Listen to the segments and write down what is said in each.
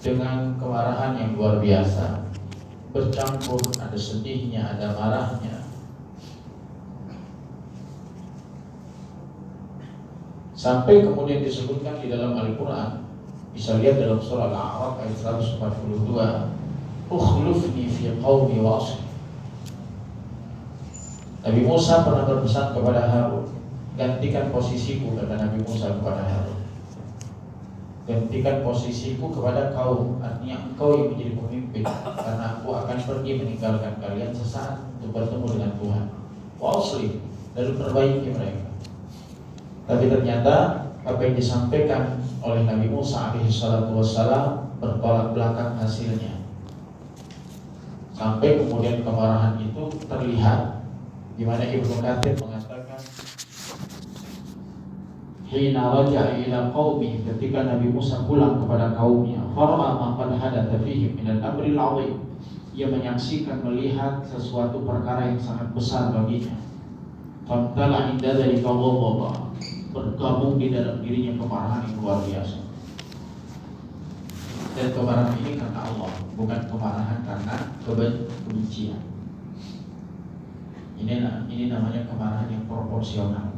dengan kemarahan yang luar biasa, bercampur ada sedihnya, ada marahnya. Sampai kemudian disebutkan di dalam Al-Quran, bisa lihat dalam surah Al-A'raf ayat 142, ukhlufni fi qaumi wa asli. Nabi Musa pernah berpesan kepada Harun, gantikan posisiku, kata Nabi Musa kepada Harun, gantikan posisiku kepada kaum, artinya engkau yang menjadi pemimpin, karena aku akan pergi meninggalkan kalian sesaat untuk bertemu dengan Tuhan. Wa asli, lalu perbaiki mereka. Tapi ternyata apa yang disampaikan oleh Nabi Musa alaihissalam bertolak belakang hasilnya. Sampai kemudian kemarahan itu terlihat, di mana Ibnu Katsir mengatakan, hina raja'a ila qaumi, ketika Nabi Musa pulang kepada kaumnya, fara'a ma qad hadatha fihim min al-amri al-'azim, ia menyaksikan, melihat sesuatu perkara yang sangat besar baginya. Famtala inda dzalika ghadaba, bergabung di dalam dirinya kemarahan yang luar biasa. Dan kemarahan ini karena Allah, bukan kemarahan karena kebencian. Ini namanya kemarahan yang proporsional.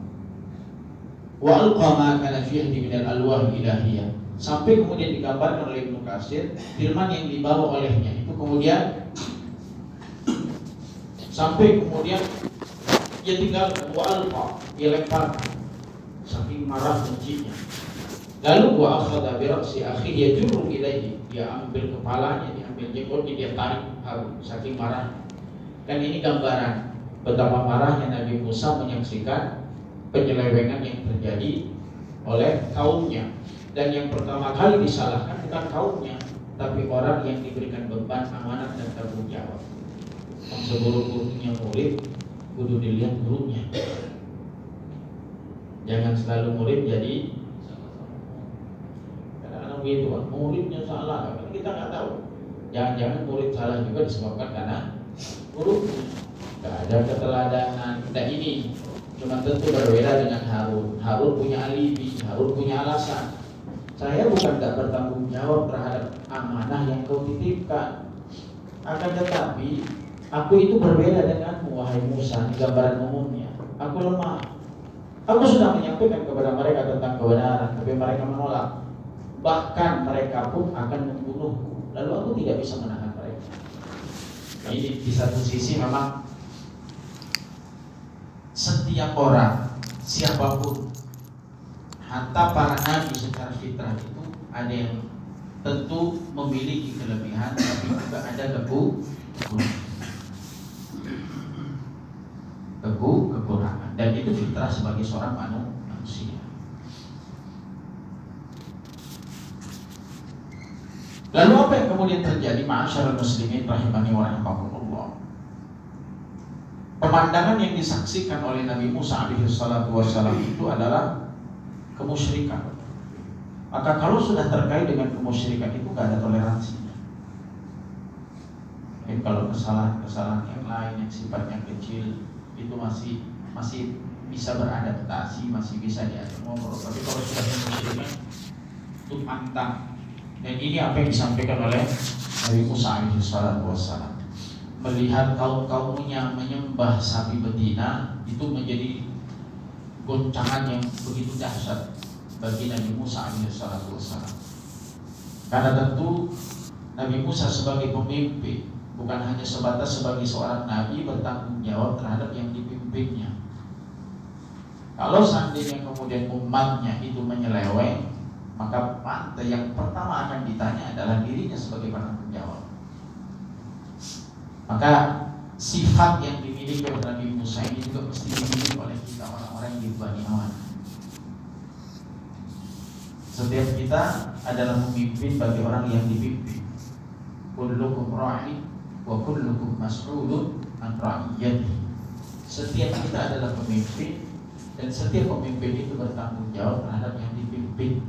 Wa alqa ma kana fihi min al-alwah ilahiyah. Sampai kemudian digambarkan oleh Ibnu Katsir, firman yang dibawa olehnya itu kemudian sampai kemudian dia tinggal wa alqa, dia lemparkan saking marah bencinya. Lalu wa akhadha bi ra'si akhihi yajurru ilaihi, dia ambil kepalanya, dia ambil jenggotnya, dia tarik Harun saking marah. Dan ini gambaran betapa marahnya Nabi Musa menyaksikan penyelewengan yang terjadi oleh kaumnya. Dan yang pertama kali disalahkan bukan kaumnya, tapi orang yang diberikan beban amanat dan tanggung jawab. Seburuk-buruknya murid, kudu dilihat gurunya. Jangan selalu murid jadi kadang-kadang begitu, muridnya salah, kita nggak tahu. Jangan-jangan murid salah juga disebabkan karena gurunya. Gak ada keteladanan. Dan ini cuma tentu berbeda dengan Harun. Harun punya alibi, Harun punya alasan. Saya bukan tak bertanggung jawab terhadap amanah yang kau titipkan, akan tetapi aku itu berbeda denganmu, wahai Musa. Ini gambaran umumnya. Aku lemah. Aku sudah menyampaikan kepada mereka tentang kebenaran, tapi mereka menolak. Bahkan mereka pun akan membunuhku. Lalu aku tidak bisa menahan mereka. Ini di satu sisi memang setiap orang, siapapun, hatta para nabi secara fitrah itu ada yang tentu memiliki kelebihan, tapi juga ada kekurangan. Dan itu fitrah sebagai seorang manusia. Lalu apa yang kemudian terjadi, ma'asyiral muslimin rahimani wa rahimakumullah? Pemandangan yang disaksikan oleh Nabi Musa alaihissalam itu adalah kemusyrikan. Maka kalau sudah terkait dengan kemusyrikan itu gak ada toleransinya. Kalau kesalahan-kesalahan yang lain yang sifatnya kecil itu masih bisa beradaptasi, masih bisa diajak ngobrol. Tapi kalau sudah kemusyrikan itu pantang. Dan ini apa yang disampaikan oleh Nabi Musa alaihissalam. Melihat kaum-kaumnya menyembah sapi betina, itu menjadi goncangan yang begitu dahsyat bagi Nabi Musa alaihissalam. Karena tentu Nabi Musa sebagai pemimpin bukan hanya sebatas sebagai seorang nabi, bertanggung jawab terhadap yang dipimpinnya. Kalau seandainya kemudian umatnya itu menyeleweng, maka yang pertama akan ditanya adalah dirinya sebagai penanggung jawab. Maka sifat yang dimiliki oleh Nabi Musa ini juga mesti dimiliki oleh kita, orang-orang yang di Bani Awan. Setiap kita adalah pemimpin bagi orang yang dipimpin. Kullukum ra'i wa kullukum mas'ulun an ra'iyatihi. Setiap kita adalah pemimpin, dan setiap pemimpin itu bertanggung jawab terhadap yang dipimpin,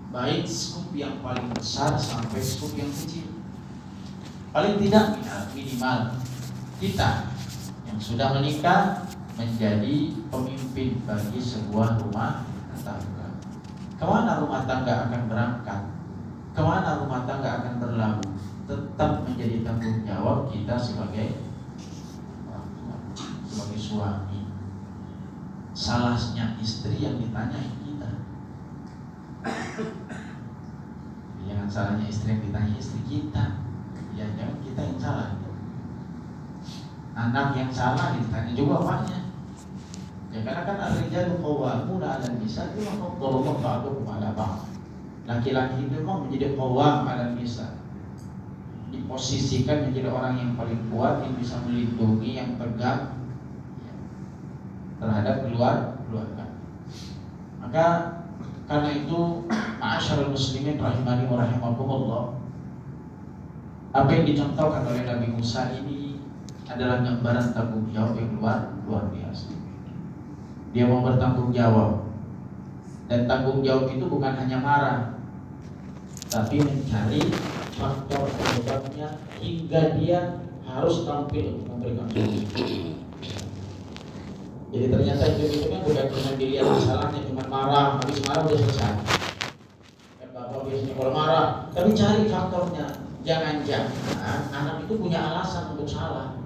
baik skup yang paling besar sampai skup yang kecil. Paling tidak minimal kita yang sudah menikah menjadi pemimpin bagi sebuah rumah tangga. Kemana rumah tangga akan berangkat? kemana rumah tangga akan berlabuh? Tetap menjadi tanggung jawab kita sebagai orang tua, sebagai suami. Salahnya istri yang ditanyai kita. Jangan salahnya istri yang ditanya istri kita. Ya jangan kita yang salah. Anak yang salah ditanya juga bapaknya. Ya karena kan ar-rijalu qawwamuna 'alan nisa bima faddala ba'dahum 'ala ba'd. Laki-laki itu memang menjadi qawwam 'alan nisa. Diposisikan menjadi orang yang paling kuat, yang bisa melindungi, yang tegar terhadap keluarga. Maka karena itu, ma'asyarul muslimin rahimani wa rahimakumullah, apa yang dicontohkan oleh Nabi Musa ini adalah gambaran tanggung jawab yang luar biasa. Dia mau bertanggung jawab, dan tanggung jawab itu bukan hanya marah, tapi mencari faktor penyebabnya hingga dia harus tampil untuk memberikan solusi. Jadi ternyata itu kan bukan cuma dilihat masalahnya, cuma marah, habis marah udah selesai. Dan bapak biasanya kalau marah, tapi cari faktornya. Jangan-jangan anak itu punya alasan untuk salah.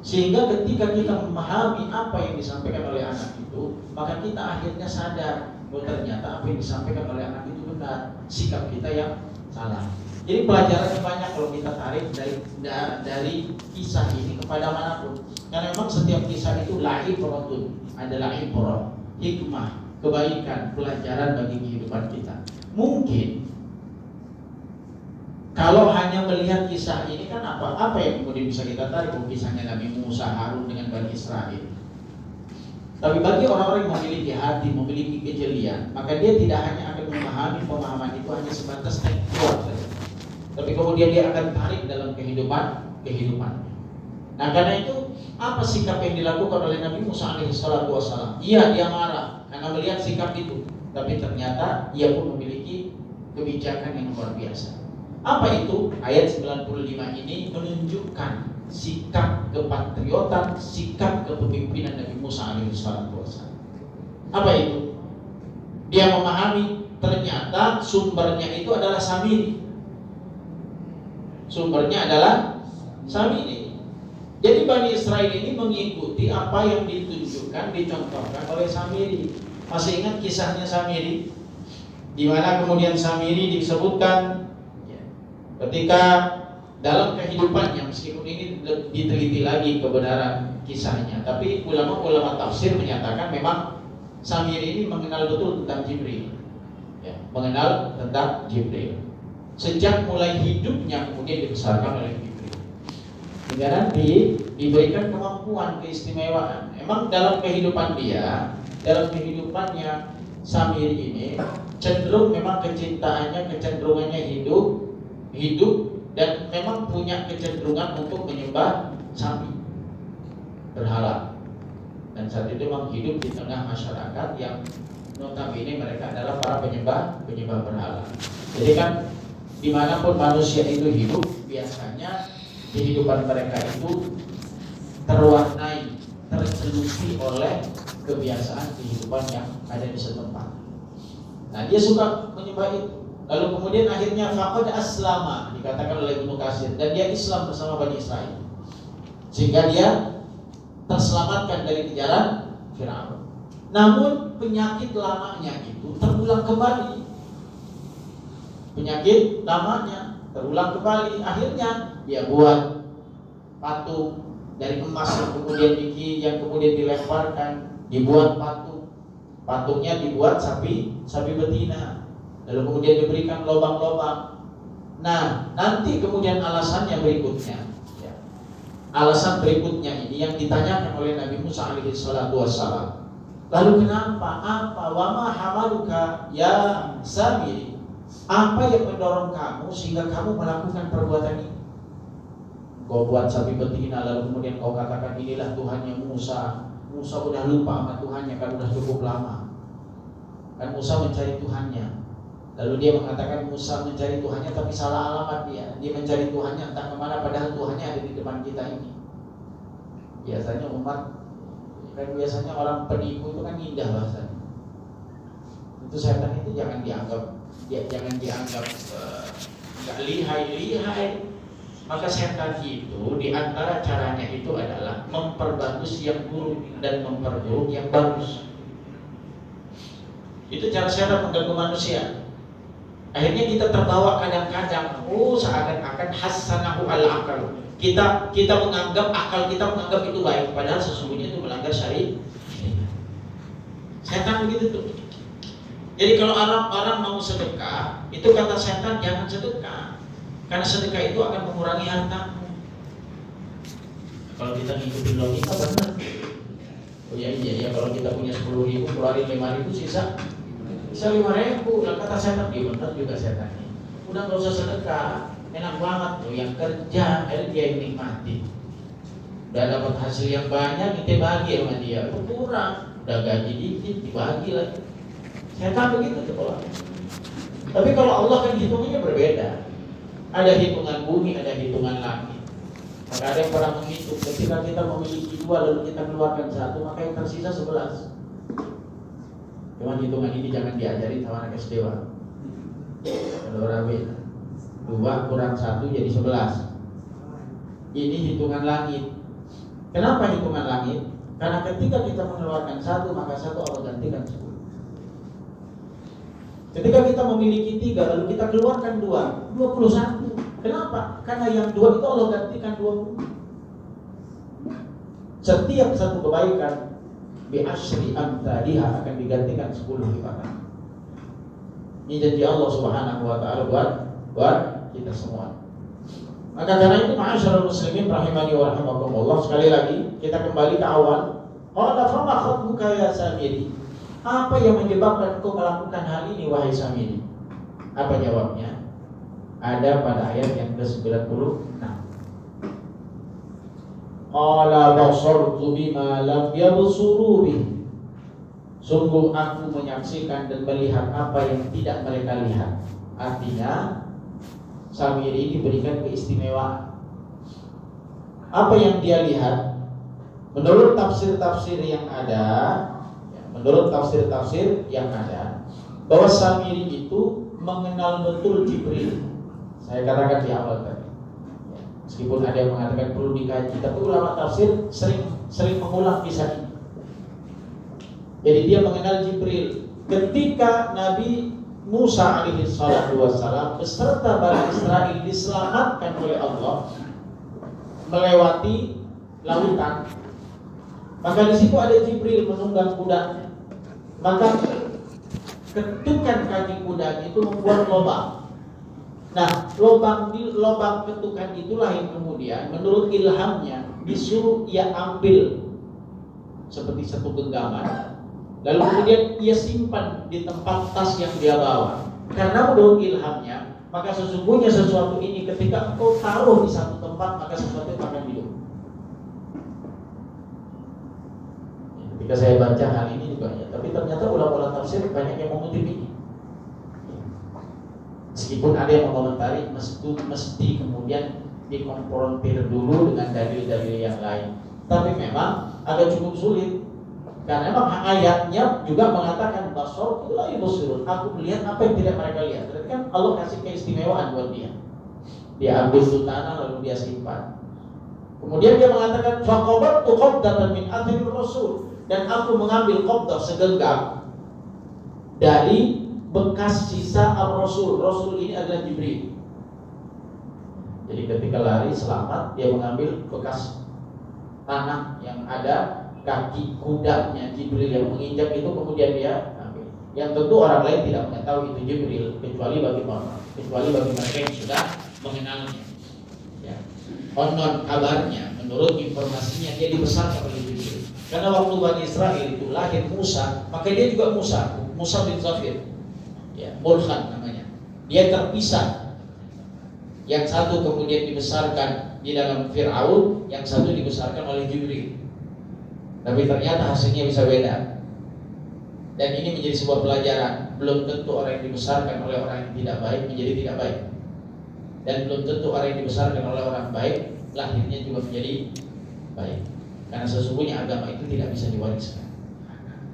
Sehingga ketika kita memahami apa yang disampaikan oleh anak itu, maka kita akhirnya sadar bahwa ternyata apa yang disampaikan oleh anak itu benar, sikap kita yang salah. Jadi pelajaran banyak kalau kita tarik dari kisah ini kepada manapun. Karena memang setiap kisah itu ibaratun, adalah ibarat, hikmah, kebaikan, pelajaran bagi kehidupan kita. Mungkin kalau hanya melihat kisah ini kan apa yang kemudian bisa kita tarik? Kisahnya Nabi Musa, Harun dengan Bani Israel. Tapi bagi orang-orang yang memiliki hati, memiliki kejelian, maka dia tidak hanya akan memahami pemahaman itu hanya sebatas tekstual saja, tapi kemudian dia akan tarik dalam kehidupan. Nah karena itu apa sikap yang dilakukan oleh Nabi Musa alaihissalam? Iya, dia marah karena melihat sikap itu, tapi ternyata ia pun memiliki kebijakan yang luar biasa. Apa itu? Ayat 95 ini menunjukkan sikap kepatriotan, sikap kepemimpinan Nabi Musa alaihissalam. Apa itu? Dia memahami ternyata sumbernya itu adalah Samiri. Sumbernya adalah Samiri. Jadi Bani Israel ini mengikuti apa yang ditunjukkan, dicontohkan oleh Samiri. Masih ingat kisahnya Samiri? Di mana kemudian Samiri disebutkan ketika dalam kehidupannya, meskipun ini diteliti lagi kebenaran kisahnya, tapi ulama-ulama tafsir menyatakan memang Samiri ini mengenal betul tentang Jibril, mengenal tentang Jibril. Sejak mulai hidupnya kemudian dibesarkan oleh Jibril, hingga nanti diberikan kemampuan, keistimewaan. Emang dalam kehidupan dia, dalam kehidupannya Samiri ini cenderung memang kecintaannya, kecenderungannya hidup dan memang punya kecenderungan untuk menyembah sapi, berhala. Dan saat itu memang hidup di tengah masyarakat yang notabene mereka adalah para penyembah berhala. Jadi kan dimanapun manusia itu hidup, biasanya kehidupan mereka itu terwarnai, tercelupi oleh kebiasaan kehidupan yang ada di setempat. Nah dia suka menyembah itu. Lalu kemudian akhirnya faqad aslama, dikatakan oleh Ibnu Katsir, dan dia Islam bersama Bani Israel, sehingga dia terselamatkan dari kejaran Firaun. Namun penyakit lamanya itu terulang kembali. Penyakit lamanya terulang kembali. Akhirnya dia buat patung dari emas yang kemudian dilemparkan, dibuat patung. Patungnya dibuat sapi betina. Lalu kemudian diberikan lubang-lubang. Nah, nanti kemudian alasannya berikutnya. Alasan berikutnya ini yang ditanyakan oleh Nabi Musa alaihissalam. Lalu kenapa? Apa? Wama hamaluka ya Samiri? Apa yang mendorong kamu sehingga kamu melakukan perbuatan ini? Kau buat sapi betina, lalu kemudian kau katakan inilah Tuhannya Musa. Musa udah lupa sama Tuhannya kan udah cukup lama. Kan Musa mencari Tuhannya. Lalu dia mengatakan Musa mencari Tuhannya tapi salah alamat dia. Dia mencari Tuhannya entah kemana, padahal Tuhannya ada di depan kita ini. Biasanya biasanya orang penipu itu kan indah bahasanya. Itu setan itu jangan dianggap nggak lihai. Maka setan itu di antara caranya itu adalah memperbagus yang buruk dan memperburuk yang bagus. Itu cara setan mengganggu manusia. Akhirnya kita terbawa kadang-kadang, seakan-akan hasanahu al-akal. Kita menganggap akal kita menganggap itu baik, padahal sesungguhnya itu melanggar syariat. Setan begitu tuh. Jadi kalau orang mau sedekah, itu kata setan jangan sedekah. Karena sedekah itu akan mengurangi hartamu. Kalau kita ngikutin logika benar. Oh iya, kalau kita punya 10.000, keluarin 5.000 sisa 5.000. Lah kata setan, dia benar juga setannya. Udah nggak usah sedekah, enak banget tuh. Yang kerja, dia yang nikmati. Udah dapat hasil yang banyak, kita bagi sama dia. Kurang, udah gaji dikit, dibagi lagi. Setan begitu tuh orang. Tapi kalau Allah kan hitungnya berbeda. Ada hitungan bumi, ada hitungan langit. Maka ada yang pernah menghitung, ketika kita memiliki 2 lalu kita keluarkan 1, maka yang tersisa 11. Cuman hitungan ini jangan diajarin sama anak SD. Kalau rawi 2 kurang 1 jadi 11. Ini hitungan langit. Kenapa hitungan langit? Karena ketika kita mengeluarkan 1, maka 1 Allah gantikan 10. Ketika kita memiliki 3 lalu kita keluarkan 2, 21. Kenapa? Karena yang 2 itu Allah gantikan 20. Setiap satu kebaikan bi asyri amthaliha akan digantikan 10 lipatan. Ini janji Allah Subhanahu wa taala buat kita semua. Maka karena itu ma'asyiral muslimin rahimani wa rahimakumullah, sekali lagi kita kembali ke awal. Qala fa ma khatbuka ya Samiri? Apa yang menyebabkan engkau melakukan hal ini wahai Samiri? Apa jawabnya? Ada pada ayat yang ke-96. Qala basartu bima lam yabsuru bih. Sungguh aku menyaksikan dan melihat apa yang tidak mereka lihat. Artinya Samiri diberikan keistimewaan. Apa yang dia lihat? Menurut tafsir-tafsir yang ada, bahwa Samiri itu mengenal betul Jibril. Saya katakan di awal tadi. Meskipun ada yang mengatakan perlu dikaji, tapi ulama tafsir sering mengulang kisah ini. Jadi dia mengenal Jibril. Ketika Nabi Musa alaihi salatu wassalam beserta Bani Israel diselamatkan oleh Allah melewati lautan, maka di situ ada Jibril menunggang kudanya. Maka ketukan kaki kuda itu membuat lubang. Nah, lubang ketukan itulah yang kemudian menurut ilhamnya disuruh ia ambil seperti satu genggaman, lalu kemudian ia simpan di tempat tas yang dia bawa. Karena menurut ilhamnya, maka sesungguhnya sesuatu ini ketika engkau taruh di satu tempat, maka sesuatu itu akan hidup. Ketika saya baca hal ini juga ya, tapi ternyata ulama-ulama tafsir banyak yang mengutip ini. Meskipun ada yang mengomentari mesti kemudian dikonfrontir dulu dengan dalil-dalil yang lain. Tapi memang agak cukup sulit. Karena memang ayatnya juga mengatakan basar itu la yubsirun. Aku melihat apa yang tidak mereka lihat. Berarti kan Allah kasih keistimewaan buat dia. Dia ambil itu tanah lalu dia simpan. Kemudian dia mengatakan faqabattu qabdatan min athir rasul. Dan aku mengambil qabdah segenggam dari bekas sisa ar-rasul. Rasul ini adalah Jibril. Jadi ketika lari selamat, dia mengambil bekas tanah yang ada kaki kudanya Jibril yang menginjak itu, kemudian dia ambil. Yang tentu orang lain tidak mengetahui itu Jibril kecuali bagi mereka yang sudah mengenalnya. Ya. Konon kabarnya, menurut informasinya dia dibesarkan oleh Jibril. Karena waktu Bani Israel itu lahir Musa, maka dia juga Musa bin Zafir, ya, Burhan namanya. Dia terpisah. Yang satu kemudian dibesarkan di dalam Fir'aun, yang satu dibesarkan oleh Jibril. Tapi ternyata hasilnya bisa beda. Dan ini menjadi sebuah pelajaran. Belum tentu orang yang dibesarkan oleh orang yang tidak baik menjadi tidak baik. Dan belum tentu orang yang dibesarkan oleh orang baik lahirnya juga menjadi baik. Karena sesungguhnya agama itu tidak bisa diwariskan.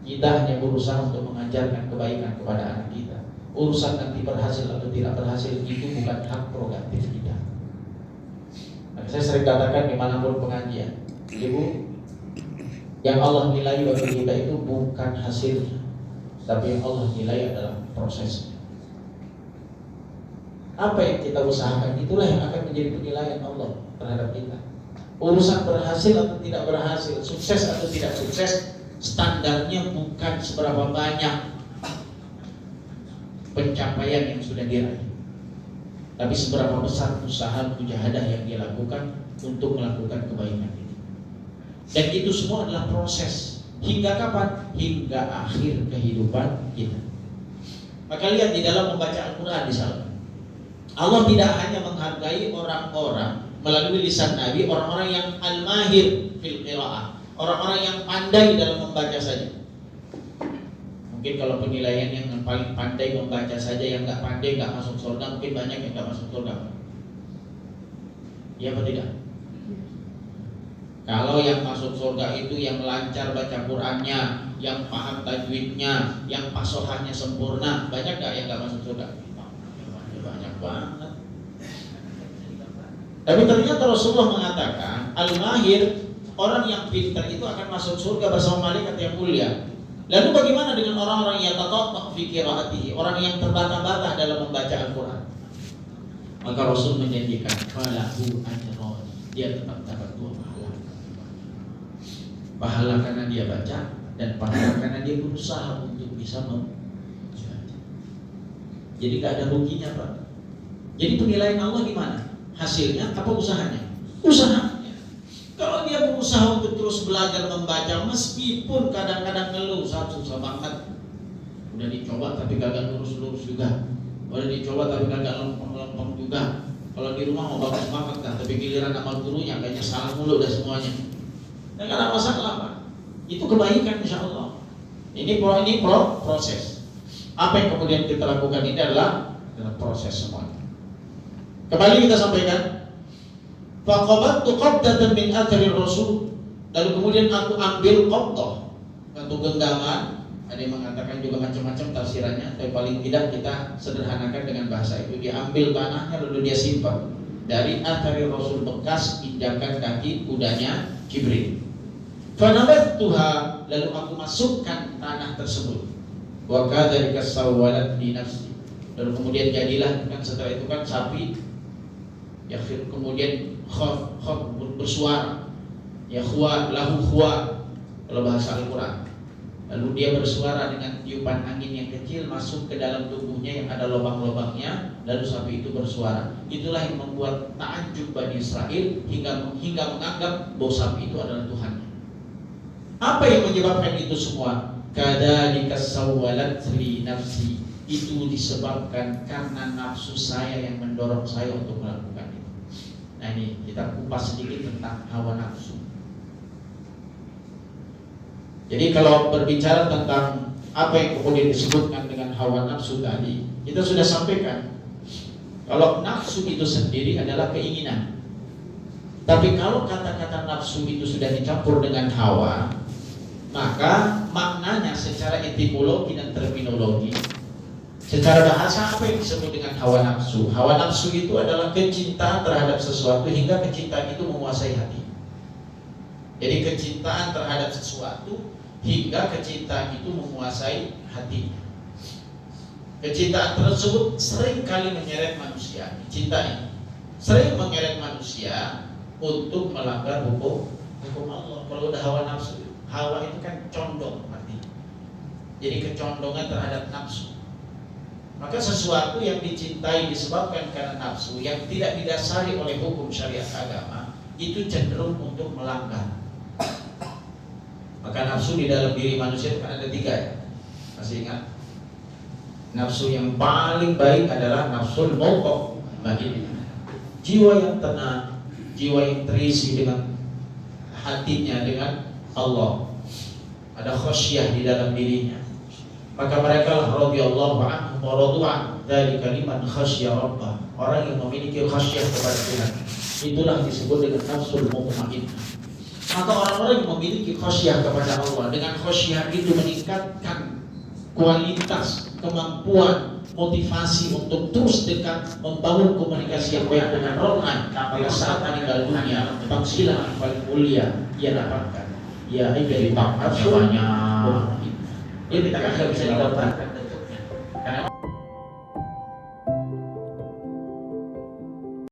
Kita hanya berusaha untuk mengajarkan kebaikan kepada anak kita. Urusan nanti berhasil atau tidak berhasil itu bukan hak prerogatif kita. Maka saya sering katakan dimanapun pengajian, Ibu, yang Allah nilai bagi kita itu bukan hasilnya, tapi yang Allah nilai adalah prosesnya. Apa yang kita usahakan, itulah yang akan menjadi penilaian Allah terhadap kita. Urusan berhasil atau tidak berhasil, sukses atau tidak sukses, standarnya bukan seberapa banyak pencapaian yang sudah diraih, tapi seberapa besar usaha mujahadah yang dia lakukan untuk melakukan kebaikan ini. Dan itu semua adalah proses. Hingga kapan? Hingga akhir kehidupan kita. Maka lihat di dalam membaca Al-Quran misalnya, Allah tidak hanya menghargai orang-orang melalui lisan Nabi, orang-orang yang al-mahir fil qiraah, orang-orang yang pandai dalam membaca saja. Mungkin kalau penilaian yang paling pandai membaca saja, yang nggak pandai nggak masuk surga, mungkin banyak yang nggak masuk surga. Iya atau tidak? Kalau yang masuk surga itu yang lancar baca Qur'annya, yang paham tajwidnya, yang fasohahnya sempurna, banyak nggak yang nggak masuk surga? Banyak banget. Tapi ternyata Rasulullah mengatakan al-mahir, orang yang pintar itu akan masuk surga bersama malaikat yang mulia. Lalu bagaimana dengan orang-orang yang tataq fi qiraatihi, orang yang terbata-bata dalam membaca Al-Quran? Maka Rasul menjanjikan falahu ajran, dia tetap dapat 2 pahala. Pahala karena dia baca dan pahala karena dia berusaha untuk bisa membaca. Jadi gak ada ruginya, Pak. Jadi penilaian Allah gimana? Hasilnya apa usahanya? Usaha. Kalau dia berusaha untuk terus belajar membaca, meskipun kadang-kadang ngeluh, susah banget. Udah dicoba tapi gagal lurus-lurus juga. Udah dicoba tapi gagal lempeng-lempeng juga. Kalau di rumah mau bagus banget kan, tapi giliran sama gurunya kayaknya salah mulu udah semuanya. Dan gak ada masalah, Pak. Itu kebaikan insya Allah. Ini proses. Apa yang kemudian kita lakukan ini adalah proses semuanya. Kembali kita sampaikan, faqabattu qabdatan min athari Rasul. Lalu kemudian aku ambil qabdah, satu genggaman. Ada yang mengatakan juga macam-macam tafsirannya, tapi paling tidak kita sederhanakan dengan bahasa itu. Dia ambil tanahnya lalu dia simpan dari athari Rasul, bekas injakan kaki kudanya Jibril. Fanabattuha, lalu aku masukkan tanah tersebut. Wa kadzalika sawwalat li nafsi. Lalu kemudian jadilah, kan setelah itu kan sapi ya, kemudian khaf bersuara, ya khuwa lahu khuwa kalau bahasa Al-Quran. Lalu dia bersuara dengan tiupan angin yang kecil masuk ke dalam tubuhnya yang ada lubang-lubangnya, lalu sapi itu bersuara. Itulah yang membuat ta'ajjub Bani Israel hingga menganggap bahwa sapi itu adalah Tuhannya. Apa yang menyebabkan itu semua? Kadzalika sawwalat li nafsi. Itu disebabkan karena nafsu saya yang mendorong saya untuk melakukan itu. Nah ini kita kupas sedikit tentang hawa nafsu. Jadi kalau berbicara tentang apa yang kemudian disebutkan dengan hawa nafsu tadi, kita sudah sampaikan kalau nafsu itu sendiri adalah keinginan. Tapi kalau kata-kata nafsu itu sudah dicampur dengan hawa, maka maknanya secara etimologi dan terminologi, secara bahasa apa yang disebut dengan hawa nafsu? Hawa nafsu itu adalah kecintaan terhadap sesuatu hingga kecintaan itu menguasai hati. Jadi kecintaan terhadap sesuatu hingga kecintaan itu menguasai hati. Kecintaan tersebut sering kali menyeret manusia. Cinta ini sering menyeret manusia untuk melanggar hukum Allah. Kalau udah hawa nafsu, hawa itu kan condong artinya. Jadi kecondongan terhadap nafsu. Maka sesuatu yang dicintai disebabkan karena nafsu yang tidak didasari oleh hukum syariat agama itu cenderung untuk melanggar. Maka nafsu di dalam diri manusia itu kan ada 3 ya. Masih ingat? Nafsu yang paling baik adalah nafsul mutmainnah. Jiwa yang tenang, jiwa yang terisi dengan hatinya dengan Allah. Ada khasyah di dalam dirinya. Maka mereka radhiyallahu anhum wa radu an dari kalimat khasyah rabbah. Orang yang memiliki khasyah kepada Tuhan, itulah disebut dengan nafsul mutmainnah. Maka orang-orang yang memiliki khosyah kepada Allah, dengan khosyah itu meningkatkan kualitas, kemampuan, motivasi untuk terus dekat membangun komunikasi yang baik dengan Rohman. Pada saat meninggal dunia, panggilan yang paling mulia ia dapatkan. Ya, ini dari namanya. Ya, kita kan nggak bisa digambarkan